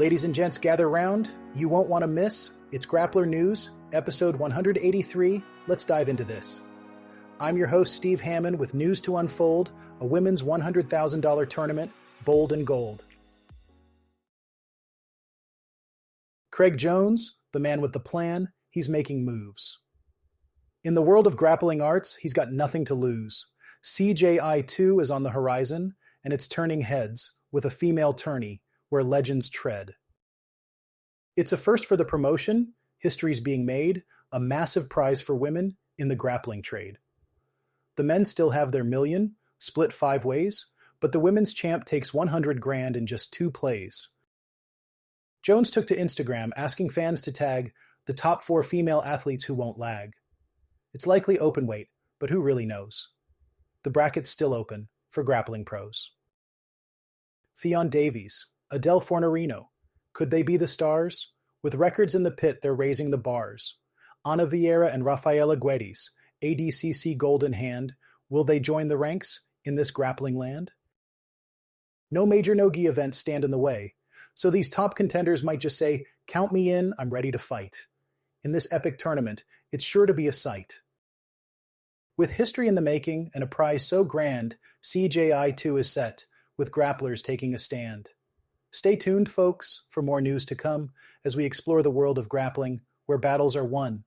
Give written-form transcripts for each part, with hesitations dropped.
Ladies and gents, gather round. You won't want to miss. It's Grappler News, episode 183. Let's dive into this. I'm your host, Steve Hamoen, with news to unfold, a women's $100,000 tournament, bold and gold. Craig Jones, the man with the plan, he's making moves. In the world of grappling arts, he's got nothing to lose. CJI 2 is on the horizon, and it's turning heads with a female tourney where legends tread. It's a first for the promotion, history's being made, a massive prize for women in the grappling trade. The men still have their million, split 5 ways, but the women's champ takes $100,000 in just 2 plays. Jones took to Instagram asking fans to tag the top 4 female athletes who won't lag. It's likely open weight, but who really knows? The bracket's still open for grappling pros. Ffion Davies, Adele Fornerino, could they be the stars? With records in the pit, they're raising the bars. Ana Vieira and Rafaela Guedes, ADCC gold in hand, will they join the ranks in this grappling land? No major no-gi events stand in the way, so these top contenders might just say, "Count me in, I'm ready to fight." In this epic tournament, it's sure to be a sight. With history in the making and a prize so grand, CJI 2 is set, with grapplers taking a stand. Stay tuned, folks, for more news to come as we explore the world of grappling, where battles are won.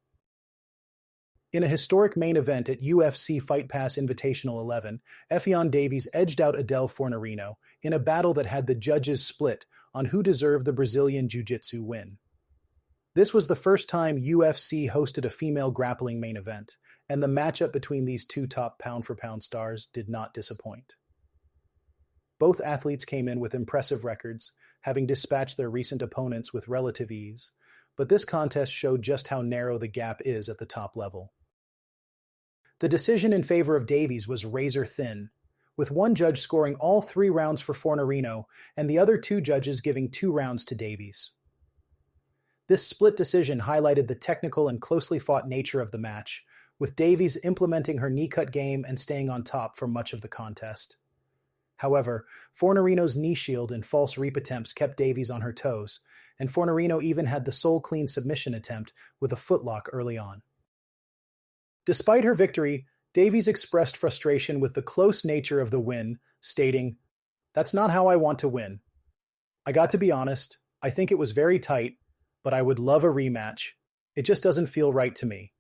In a historic main event at UFC Fight Pass Invitational 11, Ffion Davies edged out Adele Fornerino in a battle that had the judges split on who deserved the Brazilian jiu-jitsu win. This was the first time UFC hosted a female grappling main event, and the matchup between these two top pound-for-pound stars did not disappoint. Both athletes came in with impressive records, having dispatched their recent opponents with relative ease, but this contest showed just how narrow the gap is at the top level. The decision in favor of Davies was razor thin, with one judge scoring all 3 rounds for Fornerino and the other 2 judges giving 2 rounds to Davies. This split decision highlighted the technical and closely fought nature of the match, with Davies implementing her knee-cut game and staying on top for much of the contest. However, Fornerino's knee shield and false reap attempts kept Davies on her toes, and Fornerino even had the sole clean submission attempt with a footlock early on. Despite her victory, Davies expressed frustration with the close nature of the win, stating, "That's not how I want to win. I got to be honest, I think it was very tight, but I would love a rematch. It just doesn't feel right to me.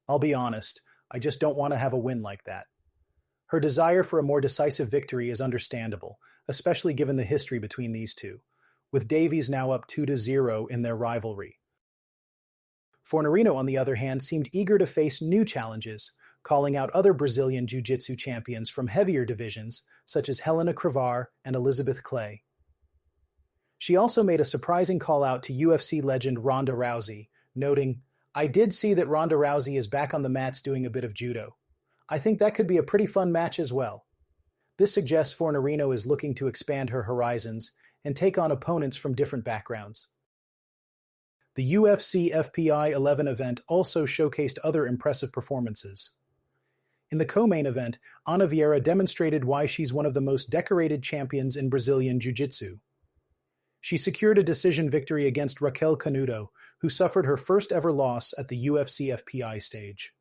I'll be honest, I just don't want to have a win like that." Her desire for a more decisive victory is understandable, especially given the history between these two, with Davies now up 2-0 in their rivalry. Fornerino, on the other hand, seemed eager to face new challenges, calling out other Brazilian jiu-jitsu champions from heavier divisions, such as Helena Cravar and Elizabeth Clay. She also made a surprising call-out to UFC legend Ronda Rousey, noting, "I did see that Ronda Rousey is back on the mats doing a bit of judo. I think that could be a pretty fun match as well." This suggests Fornerino is looking to expand her horizons and take on opponents from different backgrounds. The UFC FPI 11 event also showcased other impressive performances. In the co-main event, Ana Vieira demonstrated why she's one of the most decorated champions in Brazilian Jiu-Jitsu. She secured a decision victory against Raquel Canudo, who suffered her first ever loss at the UFC FPI stage.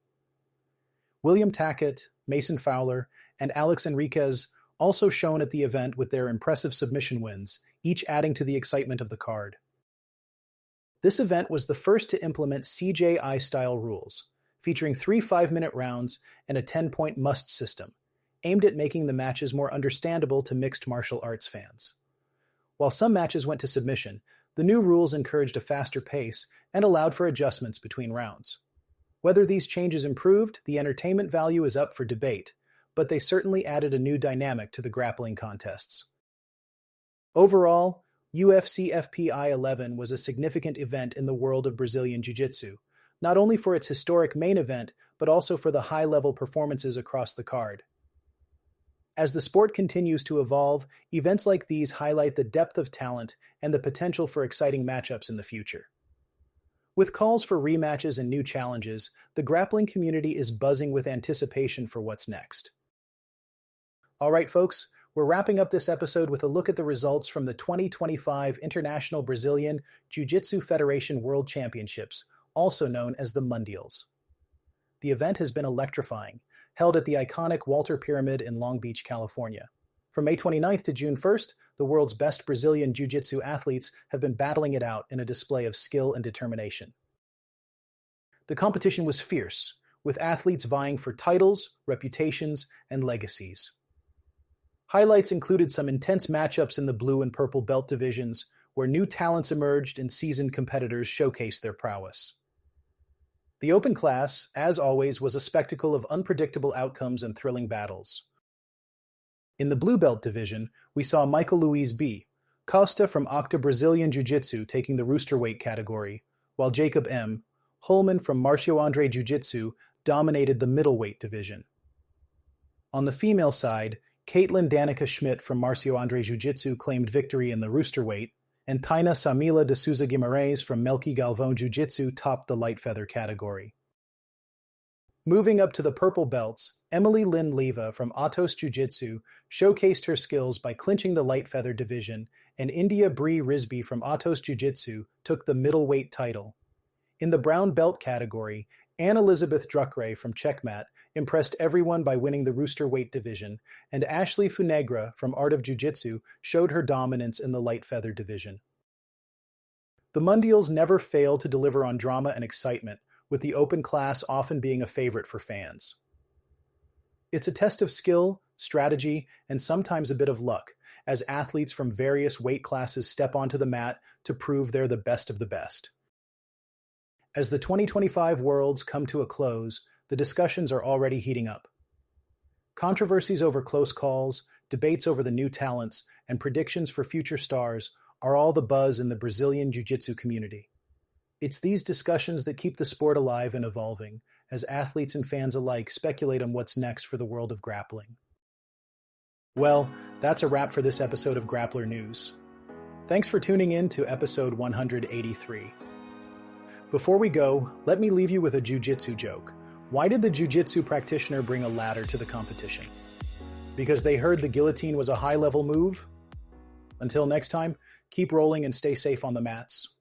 William Tackett, Mason Fowler, and Alex Enriquez also shone at the event with their impressive submission wins, each adding to the excitement of the card. This event was the first to implement CJI-style rules, featuring 3 5-minute rounds and a 10-point must system, aimed at making the matches more understandable to mixed martial arts fans. While some matches went to submission, the new rules encouraged a faster pace and allowed for adjustments between rounds. Whether these changes improved the entertainment value is up for debate, but they certainly added a new dynamic to the grappling contests. Overall, UFC FPI 11 was a significant event in the world of Brazilian Jiu-Jitsu, not only for its historic main event, but also for the high-level performances across the card. As the sport continues to evolve, events like these highlight the depth of talent and the potential for exciting matchups in the future. With calls for rematches and new challenges, the grappling community is buzzing with anticipation for what's next. All right, folks, We're wrapping up this episode with a look at the results from the 2025 International Brazilian Jiu-Jitsu Federation World Championships, also known as the Mundials. The event has been electrifying, held at the iconic Walter Pyramid in Long Beach, California. From May 29th to June 1st, the world's best Brazilian Jiu-Jitsu athletes have been battling it out in a display of skill and determination. The competition was fierce, with athletes vying for titles, reputations, and legacies. Highlights included some intense matchups in the blue and purple belt divisions, where new talents emerged and seasoned competitors showcased their prowess. The open class, as always, was a spectacle of unpredictable outcomes and thrilling battles. In the blue belt division, we saw Michael Luiz B. Costa from Octa Brazilian Jiu-Jitsu taking the rooster weight category, while Jacob M. Hamoen from Marcio Andre Jiu-Jitsu dominated the middleweight division. On the female side, Caitlin Danica Schmidt from Marcio Andre Jiu-Jitsu claimed victory in the rooster weight, and Taina Samila de Souza Guimarães from Melqui Galvão Jiu-Jitsu topped the light feather category. Moving up to the purple belts, Emily Lynn Leva from Atos Jiu-Jitsu showcased her skills by clinching the light feather division, and India Bree Risby from Atos Jiu-Jitsu took the middleweight title. In the brown belt category, Anne Elizabeth Druckray from Checkmat impressed everyone by winning the rooster weight division, and Ashley Funegra from Art of Jiu-Jitsu showed her dominance in the light feather division. The Mundials never fail to deliver on drama and excitement, with the open class often being a favorite for fans. It's a test of skill, strategy, and sometimes a bit of luck, as athletes from various weight classes step onto the mat to prove they're the best of the best. As the 2025 Worlds come to a close, the discussions are already heating up. Controversies over close calls, debates over the new talents, and predictions for future stars are all the buzz in the Brazilian Jiu-Jitsu community. It's these discussions that keep the sport alive and evolving, as athletes and fans alike speculate on what's next for the world of grappling. Well, that's a wrap for this episode of Grappler News. Thanks for tuning in to episode 183. Before we go, let me leave you with a jiu-jitsu joke. Why did the jiu-jitsu practitioner bring a ladder to the competition? Because they heard the guillotine was a high-level move? Until next time, keep rolling and stay safe on the mats.